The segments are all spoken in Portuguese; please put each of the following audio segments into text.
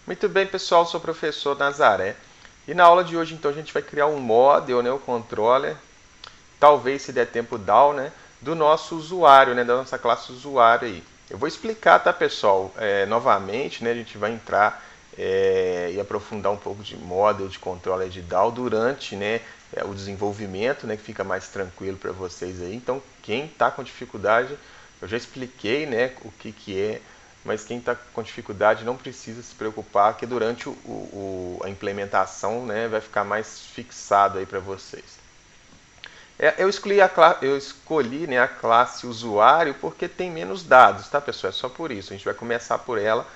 Muito bem, pessoal, sou o professor Nazaré. E na aula de hoje, então, a gente vai criar um model, né, o controller, talvez se der tempo DAO, né, do nosso usuário, né, da nossa classe usuário aí. Eu vou explicar, tá, pessoal, novamente, né, a gente vai entrar e aprofundar um pouco de model, de controller de DAO durante, né, o desenvolvimento, né, que fica mais tranquilo para vocês aí. Então, quem está com dificuldade, eu já expliquei, né, o que é, mas quem está com dificuldade não precisa se preocupar, que durante a implementação, né, vai ficar mais fixado aí para vocês. Eu escolhi, né, a classe usuário porque tem menos dados, tá, pessoal? É só por isso. A gente vai começar por ela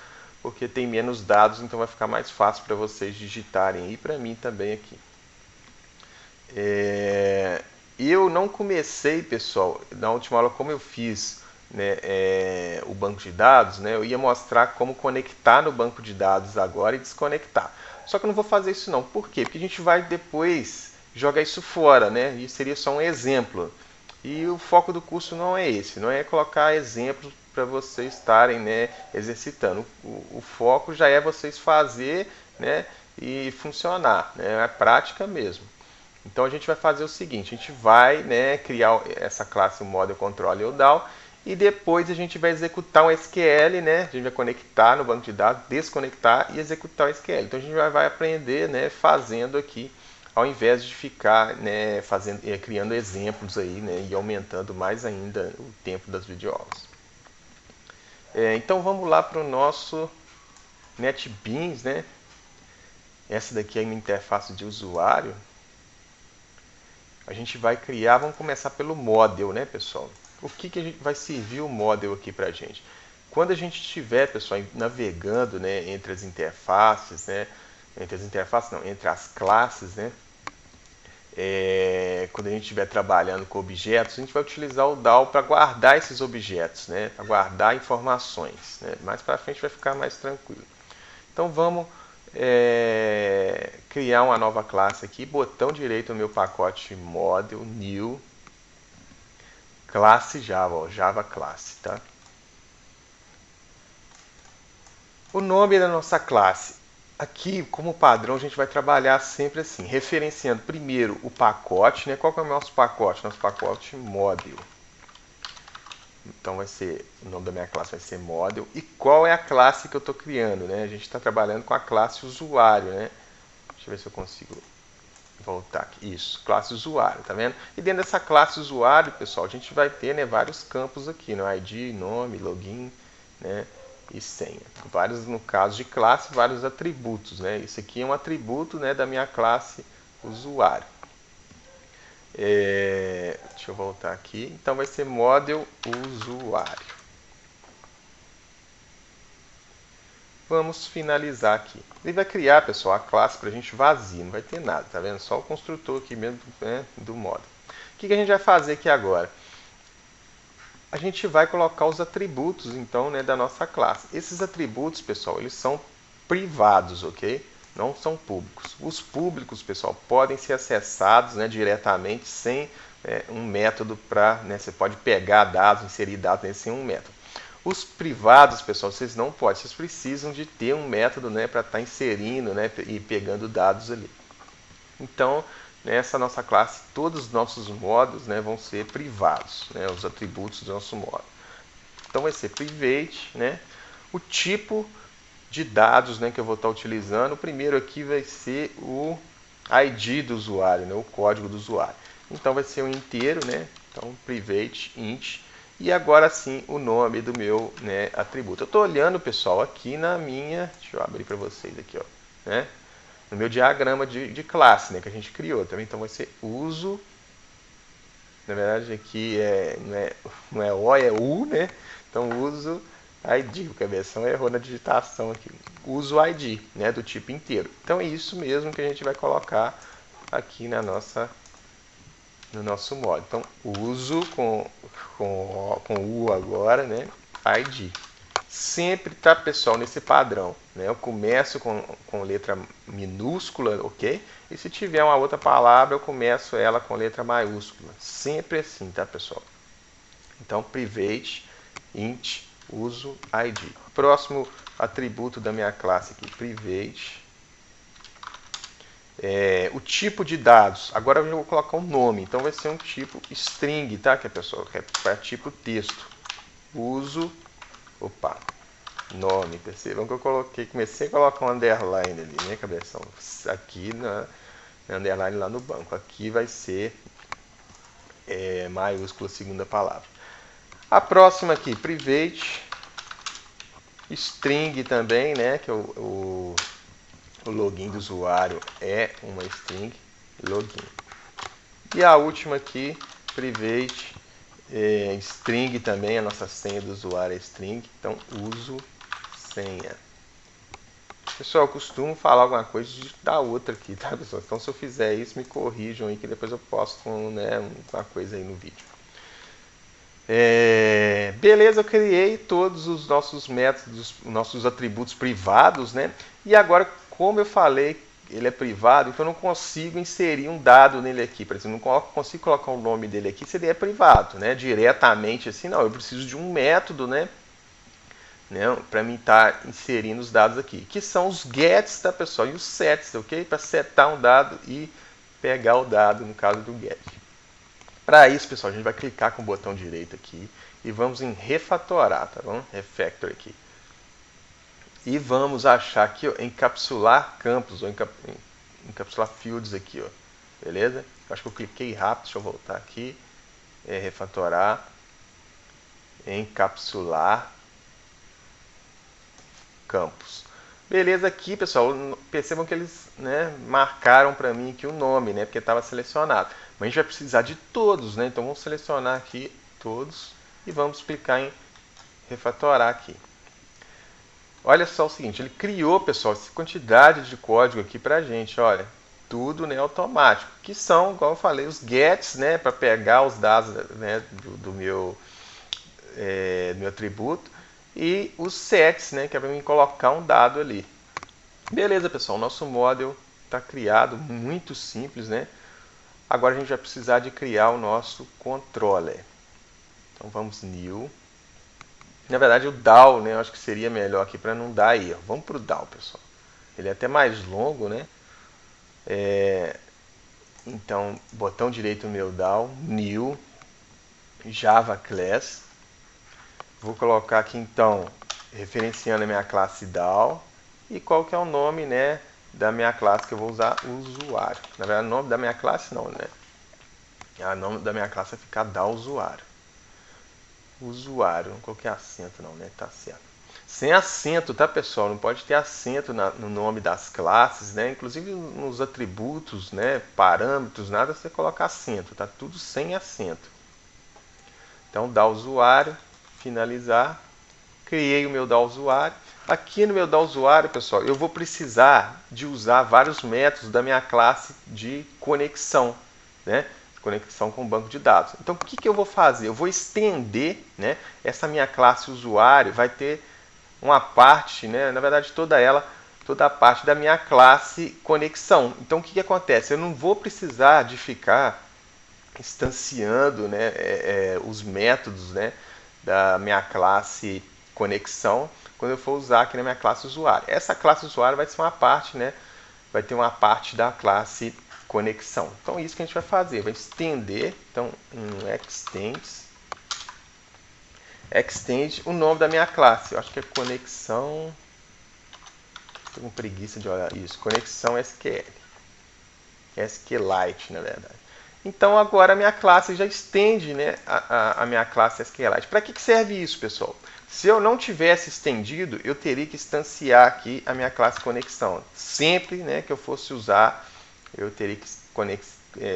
porque tem menos dados, então vai ficar mais fácil para vocês digitarem e para mim também aqui. Eu não comecei, pessoal, na última aula, como eu fiz, né, o banco de dados, né, eu ia mostrar como conectar no banco de dados agora e desconectar. Só que eu não vou fazer isso não. Por quê? Porque a gente vai depois jogar isso fora, né? E seria só um exemplo. E o foco do curso não é esse, não é colocar exemplos para vocês estarem, né, exercitando. O foco já é vocês fazer, né, e funcionar, né? É prática mesmo. Então a gente vai fazer o seguinte, a gente vai, né, criar essa classe model controller DAO e depois a gente vai executar um SQL, né? A gente vai conectar no banco de dados, desconectar e executar o SQL. Então a gente vai aprender, né, fazendo aqui, ao invés de ficar, né, criando exemplos aí, né, e aumentando mais ainda o tempo das videoaulas. Então vamos lá para o nosso NetBeans, né? Essa daqui é uma interface de usuário. A gente vai criar, vamos começar pelo model, né, pessoal? O que a gente vai servir o model aqui para a gente? Quando a gente estiver, pessoal, navegando, né, entre as interfaces, né, entre as classes, né, quando a gente estiver trabalhando com objetos, a gente vai utilizar o DAO para guardar esses objetos, né, para guardar informações. Né? Mais para frente vai ficar mais tranquilo. Então vamos criar uma nova classe aqui, botão direito no meu pacote model, new, classe Java, ó, Java classe, tá? O nome da nossa classe. Aqui, como padrão, a gente vai trabalhar sempre assim, referenciando primeiro o pacote, né? Qual que é o nosso pacote? Nosso pacote model. Então vai ser, o nome da minha classe vai ser model. E qual é a classe que eu estou criando, né? A gente está trabalhando com a classe usuário, né? Deixa eu ver se eu consigo voltar aqui. Isso, classe usuário, tá vendo? E dentro dessa classe usuário, pessoal, a gente vai ter, né, vários campos aqui, né? ID, nome, login, né, e senha. Vários, no caso de classe, vários atributos, né? Isso aqui é um atributo, né, da minha classe usuário. Deixa eu voltar aqui. Então vai ser model usuário. Vamos finalizar aqui. Ele vai criar, pessoal, a classe para a gente vazia, não vai ter nada, tá vendo? Só o construtor aqui mesmo, né, do model. O que a gente vai fazer aqui agora? A gente vai colocar os atributos, então, né, da nossa classe. Esses atributos, pessoal, eles são privados, ok? Não são públicos. Os públicos, pessoal, podem ser acessados, né, diretamente sem um método para... Né, você pode pegar dados, inserir dados sem um método. Os privados, pessoal, vocês não podem. Vocês precisam de ter um método, né, para estar inserindo, né, e pegando dados ali. Então, nessa nossa classe, todos os nossos modos, né, vão ser privados, né, os atributos do nosso modo. Então vai ser private, né, o tipo de dados, né, que eu vou estar utilizando. O primeiro aqui vai ser o ID do usuário, né, o código do usuário. Então vai ser um inteiro, né, então private int. E agora sim o nome do meu, né, atributo. Eu estou olhando, pessoal, aqui na minha... Deixa eu abrir para vocês aqui, ó, né? No meu diagrama de classe, né, que a gente criou também. Então vai ser uso, na verdade aqui não é O, é U, né? Então uso ID, porque a versão errou na digitação aqui. Uso ID, né, do tipo inteiro. Então é isso mesmo que a gente vai colocar aqui no nosso modo. Então uso com U agora, né, ID. Sempre, tá, pessoal, nesse padrão, né? Eu começo com letra minúscula, ok? E se tiver uma outra palavra, eu começo ela com letra maiúscula. Sempre assim, tá, pessoal? Então, private, int, uso, ID. Próximo atributo da minha classe aqui, private. O tipo de dados, agora eu vou colocar um nome, então vai ser um tipo string, tá? Que é tipo texto. Uso, nome, percebam que eu comecei a colocar um underline ali, né, cabeção? Aqui na underline lá no banco, aqui vai ser maiúscula a segunda palavra. A próxima aqui, private, string também, né, que o login do usuário é uma string, login. E a última aqui, private, string também, a nossa senha do usuário é string, então uso senha. Pessoal, eu costumo falar alguma coisa da outra aqui, tá, pessoal? Então, se eu fizer isso, me corrijam aí, que depois eu posto uma coisa aí no vídeo. Beleza, eu criei todos os nossos métodos, nossos atributos privados, né? E agora, como eu falei, ele é privado, então eu não consigo inserir um dado nele aqui. Por exemplo, não consigo colocar o nome dele aqui se ele é privado, né? Diretamente assim, não. Eu preciso de um método, né? Para mim estar inserindo os dados aqui, que são os gets, tá, pessoal? E os sets, ok? Para setar um dado e pegar o dado, no caso do get. Para isso, pessoal, a gente vai clicar com o botão direito aqui e vamos em refatorar, tá bom? Refactor aqui. E vamos achar aqui, ó, encapsular campos, ou encapsular fields aqui, ó. Beleza? Eu acho que eu cliquei rápido, deixa eu voltar aqui. Refatorar, encapsular campos. Beleza, aqui, pessoal, percebam que eles, né, marcaram para mim aqui o nome, né, porque estava selecionado. Mas a gente vai precisar de todos, né? Então vamos selecionar aqui todos e vamos clicar em refatorar aqui. Olha só o seguinte, ele criou, pessoal, essa quantidade de código aqui pra gente, olha, tudo, né, automático, que são, igual eu falei, os gets, né, para pegar os dados, né, do meu atributo, e os sets, né, que é para mim colocar um dado ali. Beleza, pessoal, nosso model está criado, muito simples, né? Agora a gente vai precisar de criar o nosso controller. Então vamos new. Na verdade o DAO, né, eu acho que seria melhor aqui para não dar erro. Vamos para o DAO, pessoal. Ele é até mais longo, né? Então, botão direito no meu DAO, new, Java Class. Vou colocar aqui então, referenciando a minha classe DAO. E qual que é o nome, né, da minha classe que eu vou usar? Usuário. Na verdade, o nome da minha classe não, né? O nome da minha classe vai ficar DAO usuário. Usuário, não coloquei acento não, né? Tá certo. Sem acento, tá, pessoal? Não pode ter acento no nome das classes, né? Inclusive nos atributos, né? Parâmetros, nada você coloca acento, tá? Tudo sem acento. Então, DAO usuário, finalizar. Criei o meu DAO usuário. Aqui no meu DAO usuário, pessoal, eu vou precisar de usar vários métodos da minha classe de conexão, né? Conexão com o banco de dados. Então, o que eu vou fazer? Eu vou estender, né, essa minha classe usuário, vai ter uma parte, né, na verdade toda a parte da minha classe conexão. Então, o que acontece? Eu não vou precisar de ficar instanciando, né, os métodos, né, da minha classe conexão quando eu for usar aqui na minha classe usuário. Essa classe usuário vai ser uma parte, né, vai ter uma parte da classe conexão. Então, isso que a gente vai fazer, vai estender, então, extend o nome da minha classe. Eu acho que é conexão, estou com preguiça de olhar isso, conexão SQL, SQLite, na verdade. Então, agora a minha classe já estende, né, a minha classe SQLite. Para que serve isso, pessoal? Se eu não tivesse estendido, eu teria que instanciar aqui a minha classe conexão. Sempre, né, que eu fosse usar, eu teria que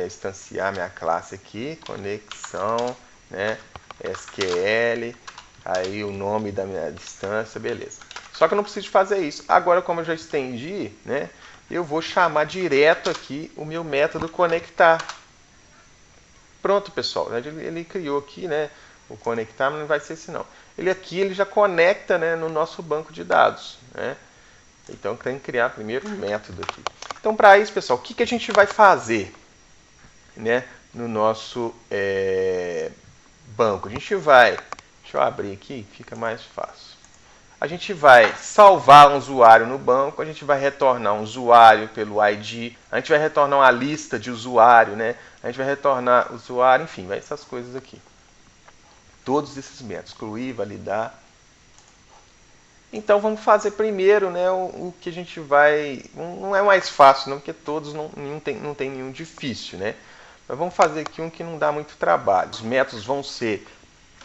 instanciar minha classe aqui, conexão, né, SQL, aí o nome da minha instância, beleza. Só que eu não preciso fazer isso. Agora, como eu já estendi, né, eu vou chamar direto aqui o meu método conectar. Pronto, pessoal, ele criou aqui, né, o conectar, mas não vai ser assim não. Ele já conecta, né, no nosso banco de dados, né? Então tem que criar primeiro um método aqui. Então, para isso, pessoal, o que a gente vai fazer, né, no nosso banco? A gente vai, deixa eu abrir aqui, fica mais fácil. a gente vai salvar um usuário no banco, a gente vai retornar um usuário pelo ID, a gente vai retornar uma lista de usuário, né? A gente vai retornar usuário, enfim, vai essas coisas aqui. Todos esses métodos, excluir, validar. Então vamos fazer primeiro, né, o que a gente vai... Não é mais fácil, não, porque todos não tem nenhum difícil, né? Mas vamos fazer aqui um que não dá muito trabalho. Os métodos vão ser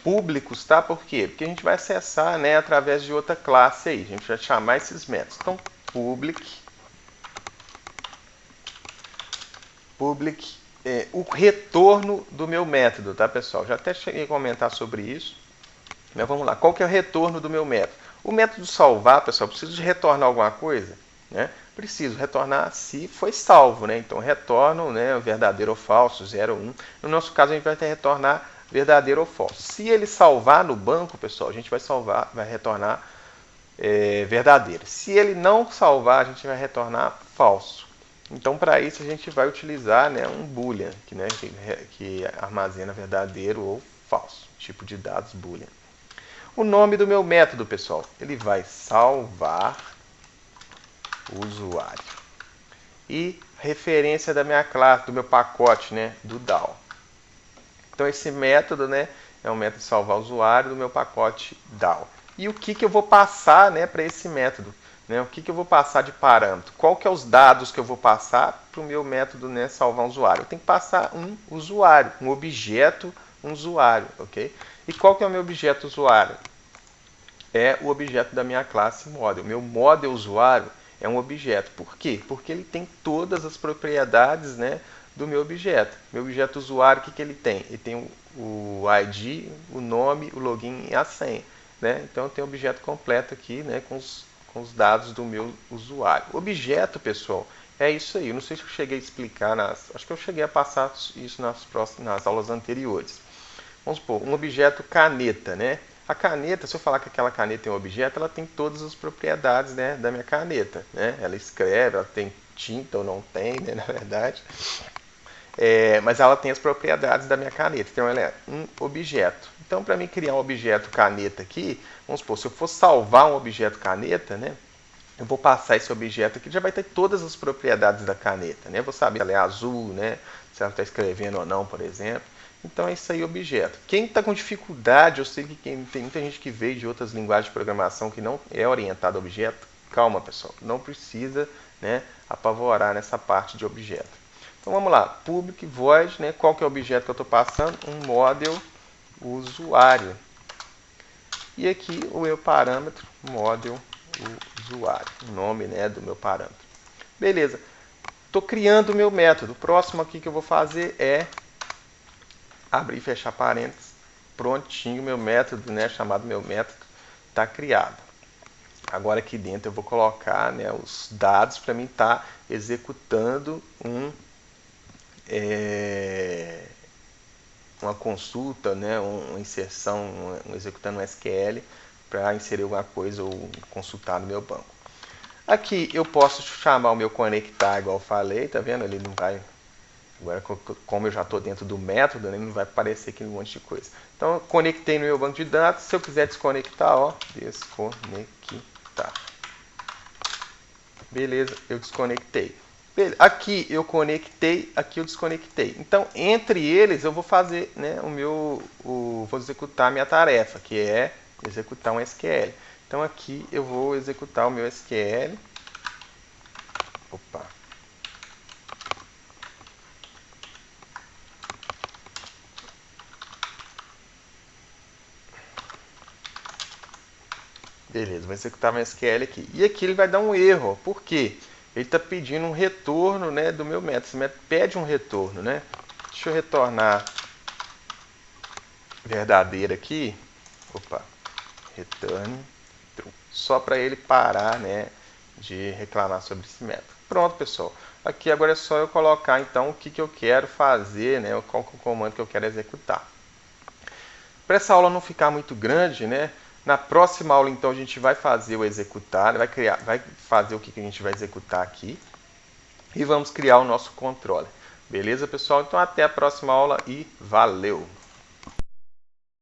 públicos, tá? Por quê? Porque a gente vai acessar, né, através de outra classe aí. A gente vai chamar esses métodos. Então, public o retorno do meu método, tá, pessoal? Já até cheguei a comentar sobre isso. Mas vamos lá. Qual que é o retorno do meu método? O método salvar, pessoal, preciso de retornar alguma coisa, né? Preciso retornar se foi salvo, né? Então, retorno, né, verdadeiro ou falso, 0 ou 1. No nosso caso, a gente vai ter que retornar verdadeiro ou falso. Se ele salvar no banco, pessoal, a gente vai retornar verdadeiro. Se ele não salvar, a gente vai retornar falso. Então, para isso, a gente vai utilizar, né, um boolean, que armazena verdadeiro ou falso, tipo de dados boolean. O nome do meu método, pessoal, ele vai salvar o usuário. E referência da minha classe, do meu pacote, né, do DAO. Então esse método, né, é um método de salvar o usuário do meu pacote DAO. E o que eu vou passar, né, para esse método? Né, o que eu vou passar de parâmetro? Qual que é os dados que eu vou passar para o meu método, né, salvar um usuário? Eu tenho que passar um usuário, um objeto, um usuário, ok? E qual que é o meu objeto usuário? É o objeto da minha classe model. Meu model usuário é um objeto. Por quê? Porque ele tem todas as propriedades, né, do meu objeto. Meu objeto usuário, o que ele tem? Ele tem o ID, o nome, o login e a senha. Né? Então eu tenho o objeto completo aqui, né, com os dados do meu usuário. Objeto, pessoal, é isso aí. Eu não sei se eu cheguei a explicar, acho que eu cheguei a passar isso nas aulas anteriores. Vamos supor, um objeto caneta, né? A caneta, se eu falar que aquela caneta é um objeto, ela tem todas as propriedades, né, da minha caneta. Né? Ela escreve, ela tem tinta ou não tem, né, na verdade. Mas ela tem as propriedades da minha caneta. Então ela é um objeto. Então, para mim criar um objeto caneta aqui, vamos supor, se eu for salvar um objeto caneta, né, eu vou passar esse objeto aqui, já vai ter todas as propriedades da caneta. Né? Eu vou saber se ela é azul, né, se ela está escrevendo ou não, por exemplo. Então é isso aí, objeto. Quem está com dificuldade, eu sei que tem muita gente que veio de outras linguagens de programação que não é orientada a objeto. Calma, pessoal, não precisa, né, apavorar nessa parte de objeto. Então vamos lá, public void, né, qual que é o objeto que eu estou passando? Um model usuário. E aqui o meu parâmetro, model usuário, o nome, né, do meu parâmetro. Beleza, estou criando o meu método. O próximo aqui que eu vou fazer é abrir e fechar parênteses, prontinho, meu método, né, chamado meu método, está criado. Agora aqui dentro eu vou colocar, né, os dados para mim estar executando uma consulta, né, uma inserção, executando um SQL para inserir alguma coisa ou consultar no meu banco. Aqui eu posso chamar o meu conectar, igual eu falei, tá vendo? Ele não vai... Agora, como eu já estou dentro do método, né, não vai aparecer aqui um monte de coisa. Então, eu conectei no meu banco de dados. Se eu quiser desconectar, ó, desconectar. Beleza, eu desconectei. Beleza, aqui eu conectei, aqui eu desconectei. Então, entre eles, eu vou fazer, né, vou executar a minha tarefa, que é executar um SQL. Então, aqui eu vou executar o meu SQL. Opa. Beleza, vou executar meu SQL aqui. E aqui ele vai dar um erro. Por quê? Ele está pedindo um retorno, né, do meu método. Esse método pede um retorno. Né? Deixa eu retornar verdadeiro aqui. Opa, return true. Só para ele parar, né, de reclamar sobre esse método. Pronto, pessoal. Aqui agora é só eu colocar então o que eu quero fazer, né, qual que é o comando que eu quero executar. Para essa aula não ficar muito grande, né? Na próxima aula, então, a gente vai fazer o executar, vai fazer o que a gente vai executar aqui e vamos criar o nosso controller. Beleza, pessoal? Então, até a próxima aula e valeu!